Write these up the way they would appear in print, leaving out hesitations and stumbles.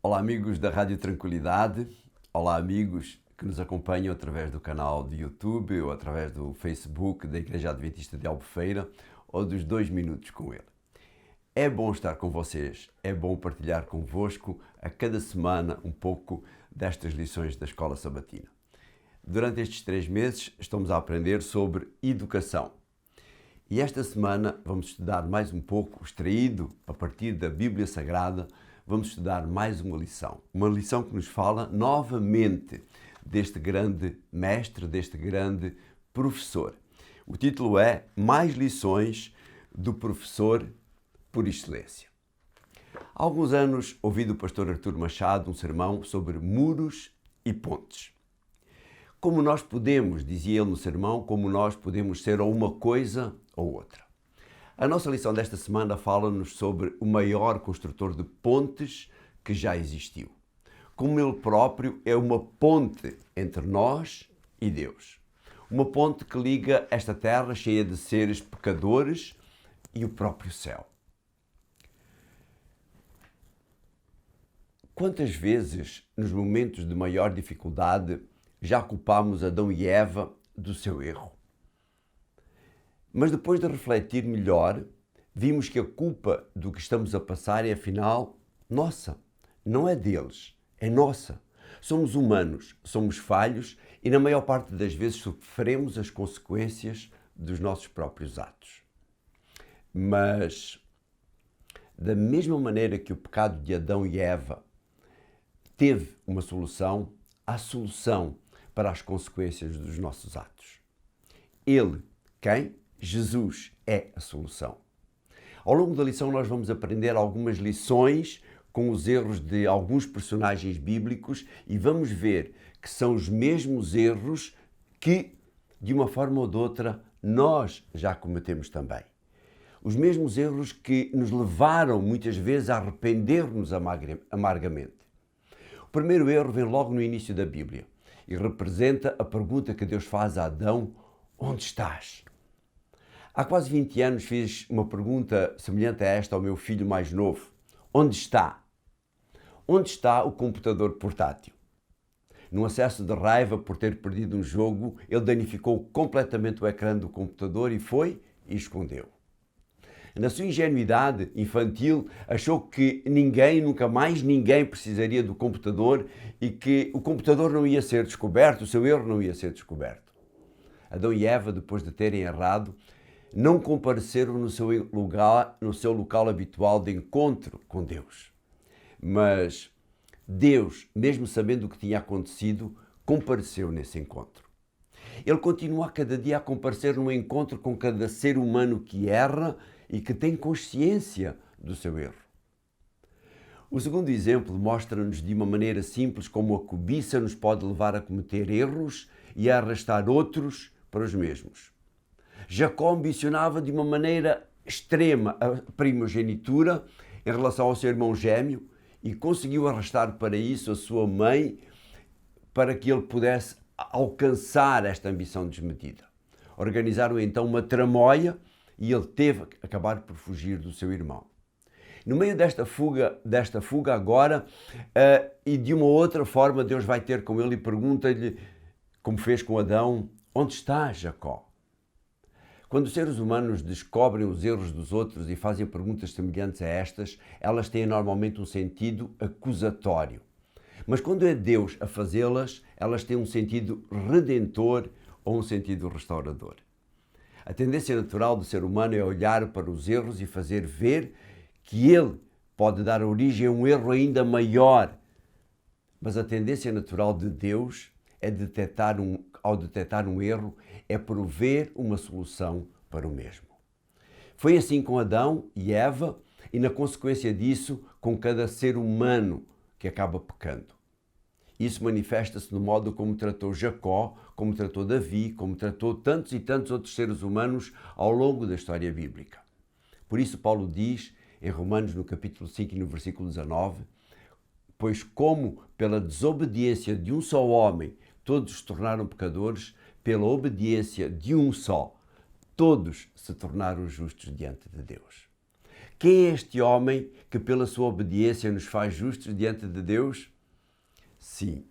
Olá amigos da Rádio Tranquilidade, olá amigos que nos acompanham através do canal do YouTube ou através do Facebook da Igreja Adventista de Albufeira ou dos 2 minutos com ele. É bom estar com vocês, é bom partilhar convosco a cada semana um pouco destas lições da Escola Sabatina. Durante estes 3 meses estamos a aprender sobre educação. E esta semana vamos estudar mais um pouco, extraído a partir da Bíblia Sagrada, vamos estudar mais uma lição que nos fala novamente deste grande mestre, deste grande professor. O título é Mais lições do professor por excelência. Há alguns anos ouvi do pastor Artur Machado um sermão sobre muros e pontes. Como nós podemos, dizia ele no sermão, como nós podemos ser ou uma coisa ou outra. A nossa lição desta semana fala-nos sobre o maior construtor de pontes que já existiu. Como ele próprio é uma ponte entre nós e Deus. Uma ponte que liga esta terra cheia de seres pecadores e o próprio céu. Quantas vezes, nos momentos de maior dificuldade, já culpámos Adão e Eva do seu erro? Mas depois de refletir melhor, vimos que a culpa do que estamos a passar é afinal nossa, não é deles, é nossa. Somos humanos, somos falhos e na maior parte das vezes sofremos as consequências dos nossos próprios atos. Mas, da mesma maneira que o pecado de Adão e Eva teve uma solução, há solução para as consequências dos nossos atos. Ele, quem? Jesus é a solução. Ao longo da lição nós vamos aprender algumas lições com os erros de alguns personagens bíblicos e vamos ver que são os mesmos erros que, de uma forma ou de outra, nós já cometemos também. Os mesmos erros que nos levaram muitas vezes a arrepender-nos amargamente. O primeiro erro vem logo no início da Bíblia e representa a pergunta que Deus faz a Adão: onde estás? Há quase 20 anos fiz uma pergunta semelhante a esta ao meu filho mais novo. Onde está? Onde está o computador portátil? Num acesso de raiva por ter perdido um jogo, ele danificou completamente o ecrã do computador e foi e escondeu. Na sua ingenuidade infantil, achou que nunca mais ninguém precisaria do computador e que o computador não ia ser descoberto, o seu erro não ia ser descoberto. Adão e Eva, depois de terem errado, não compareceram no seu local habitual de encontro com Deus. Mas Deus, mesmo sabendo o que tinha acontecido, compareceu nesse encontro. Ele continua a cada dia a comparecer num encontro com cada ser humano que erra e que tem consciência do seu erro. O segundo exemplo mostra-nos de uma maneira simples como a cobiça nos pode levar a cometer erros e a arrastar outros para os mesmos. Jacó ambicionava de uma maneira extrema a primogenitura em relação ao seu irmão gêmeo e conseguiu arrastar para isso a sua mãe para que ele pudesse alcançar esta ambição desmedida. Organizaram então uma tramóia e ele teve que acabar por fugir do seu irmão. No meio desta fuga agora, e de uma outra forma, Deus vai ter com ele e pergunta-lhe, como fez com Adão: onde está Jacó? Quando os seres humanos descobrem os erros dos outros e fazem perguntas semelhantes a estas, elas têm normalmente um sentido acusatório. Mas quando é Deus a fazê-las, elas têm um sentido redentor ou um sentido restaurador. A tendência natural do ser humano é olhar para os erros e fazer ver que ele pode dar origem a um erro ainda maior. Mas a tendência natural de Deus é ao detectar um erro, é prover uma solução para o mesmo. Foi assim com Adão e Eva e, na consequência disso, com cada ser humano que acaba pecando. Isso manifesta-se no modo como tratou Jacó, como tratou Davi, como tratou tantos e tantos outros seres humanos ao longo da história bíblica. Por isso Paulo diz, em Romanos, no capítulo 5 e no versículo 19, pois como pela desobediência de um só homem todos se tornaram pecadores, pela obediência de um só, todos se tornaram justos diante de Deus. Quem é este homem que pela sua obediência nos faz justos diante de Deus? Sim,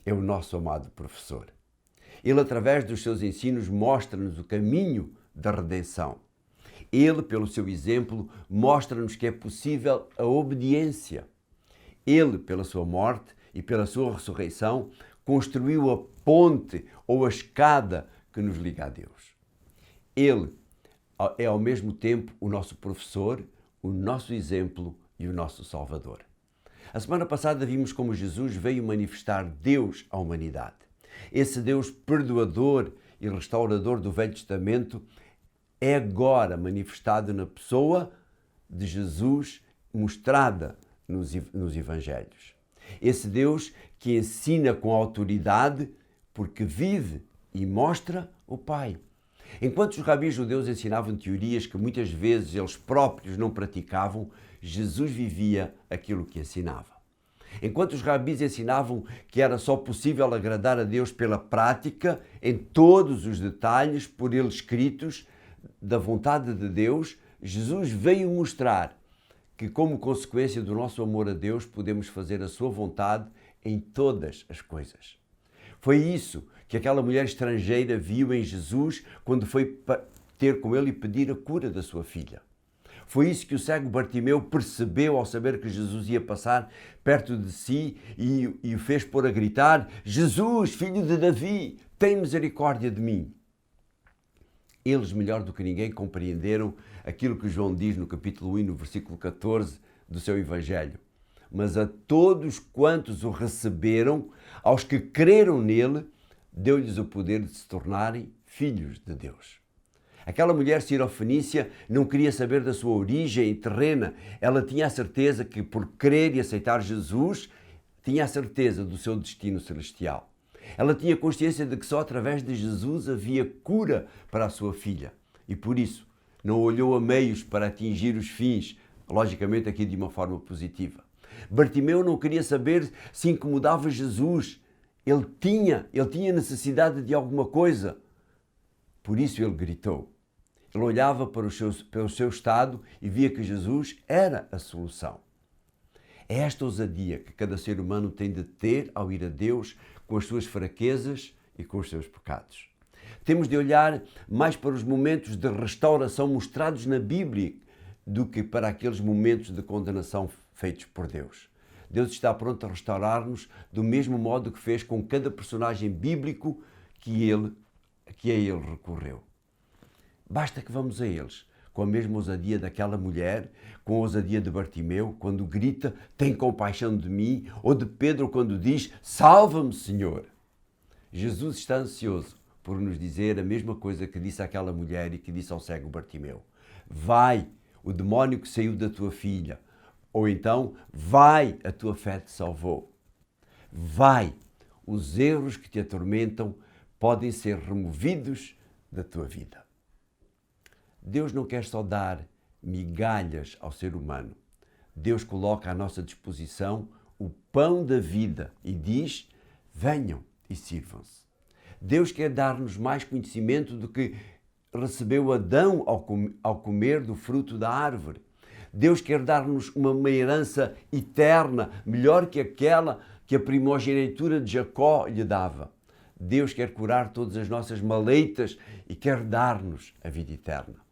é o nosso amado professor. Ele, através dos seus ensinos, mostra-nos o caminho da redenção. Ele, pelo seu exemplo, mostra-nos que é possível a obediência. Ele, pela sua morte e pela sua ressurreição, construiu a ponte ou a escada que nos liga a Deus. Ele é ao mesmo tempo o nosso professor, o nosso exemplo e o nosso Salvador. A semana passada vimos como Jesus veio manifestar Deus à humanidade. Esse Deus perdoador e restaurador do Velho Testamento é agora manifestado na pessoa de Jesus, mostrada nos Evangelhos. Esse Deus que ensina com autoridade porque vive e mostra o Pai. Enquanto os rabis judeus ensinavam teorias que muitas vezes eles próprios não praticavam, Jesus vivia aquilo que ensinava. Enquanto os rabis ensinavam que era só possível agradar a Deus pela prática, em todos os detalhes, por ele escritos, da vontade de Deus, Jesus veio mostrar que, como consequência do nosso amor a Deus, podemos fazer a sua vontade em todas as coisas. Foi isso que aquela mulher estrangeira viu em Jesus quando foi ter com ele e pedir a cura da sua filha. Foi isso que o cego Bartimeu percebeu ao saber que Jesus ia passar perto de si e o fez pôr a gritar: Jesus, filho de Davi, tem misericórdia de mim. Eles, melhor do que ninguém, compreenderam aquilo que João diz no capítulo 1, no versículo 14 do seu Evangelho. Mas a todos quantos o receberam, aos que creram nele, deu-lhes o poder de se tornarem filhos de Deus. Aquela mulher cirofenícia não queria saber da sua origem terrena. Ela tinha a certeza que, por crer e aceitar Jesus, tinha a certeza do seu destino celestial. Ela tinha consciência de que só através de Jesus havia cura para a sua filha. E por isso, não olhou a meios para atingir os fins, logicamente aqui de uma forma positiva. Bartimeu não queria saber se incomodava Jesus. Ele tinha necessidade de alguma coisa. Por isso ele gritou. Ele olhava pelo seu estado e via que Jesus era a solução. É esta ousadia que cada ser humano tem de ter ao ir a Deus com as suas fraquezas e com os seus pecados. Temos de olhar mais para os momentos de restauração mostrados na Bíblia do que para aqueles momentos de condenação feitos por Deus. Deus está pronto a restaurar-nos do mesmo modo que fez com cada personagem bíblico que a ele recorreu. Basta que vamos a eles, com a mesma ousadia daquela mulher, com a ousadia de Bartimeu, quando grita, tem compaixão de mim, ou de Pedro, quando diz, salva-me, Senhor. Jesus está ansioso por nos dizer a mesma coisa que disse àquela mulher e que disse ao cego Bartimeu. Vai, o demónio que saiu da tua filha. Ou então, vai, a tua fé te salvou. Vai, os erros que te atormentam podem ser removidos da tua vida. Deus não quer só dar migalhas ao ser humano. Deus coloca à nossa disposição o pão da vida e diz, venham e sirvam-se. Deus quer dar-nos mais conhecimento do que recebeu Adão ao comer do fruto da árvore. Deus quer dar-nos uma herança eterna, melhor que aquela que a primogenitura de Jacó lhe dava. Deus quer curar todas as nossas maleitas e quer dar-nos a vida eterna.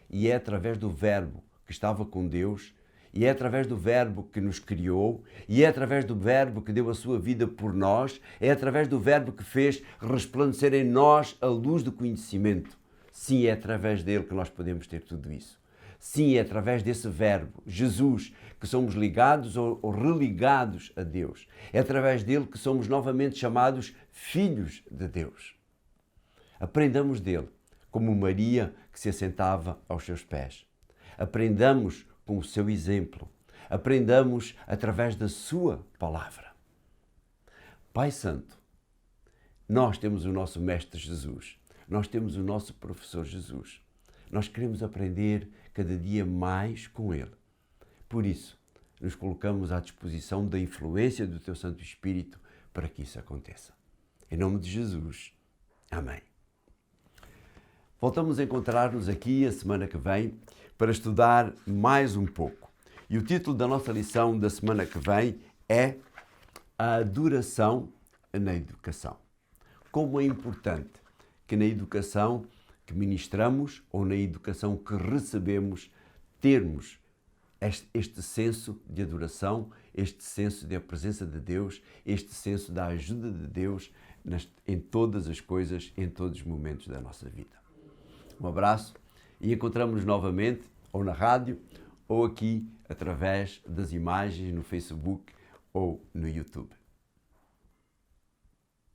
E é através do Verbo que estava com Deus, e é através do Verbo que nos criou, e é através do Verbo que deu a sua vida por nós, é através do Verbo que fez resplandecer em nós a luz do conhecimento. Sim, é através dele que nós podemos ter tudo isso. Sim, é através desse Verbo, Jesus, que somos ligados ou religados a Deus. É através dele que somos novamente chamados filhos de Deus. Aprendamos dele, como Maria que se assentava aos seus pés. Aprendamos com o seu exemplo. Aprendamos através da sua palavra. Pai Santo, nós temos o nosso Mestre Jesus. Nós temos o nosso Professor Jesus. Nós queremos aprender cada dia mais com Ele. Por isso, nos colocamos à disposição da influência do Teu Santo Espírito para que isso aconteça. Em nome de Jesus. Amém. Voltamos a encontrar-nos aqui a semana que vem para estudar mais um pouco. E o título da nossa lição da semana que vem é A Adoração na Educação. Como é importante que na educação que ministramos ou na educação que recebemos termos este senso de adoração, este senso da presença de Deus, este senso da ajuda de Deus em todas as coisas, em todos os momentos da nossa vida. Um abraço e encontramos-nos novamente ou na rádio ou aqui através das imagens no Facebook ou no YouTube.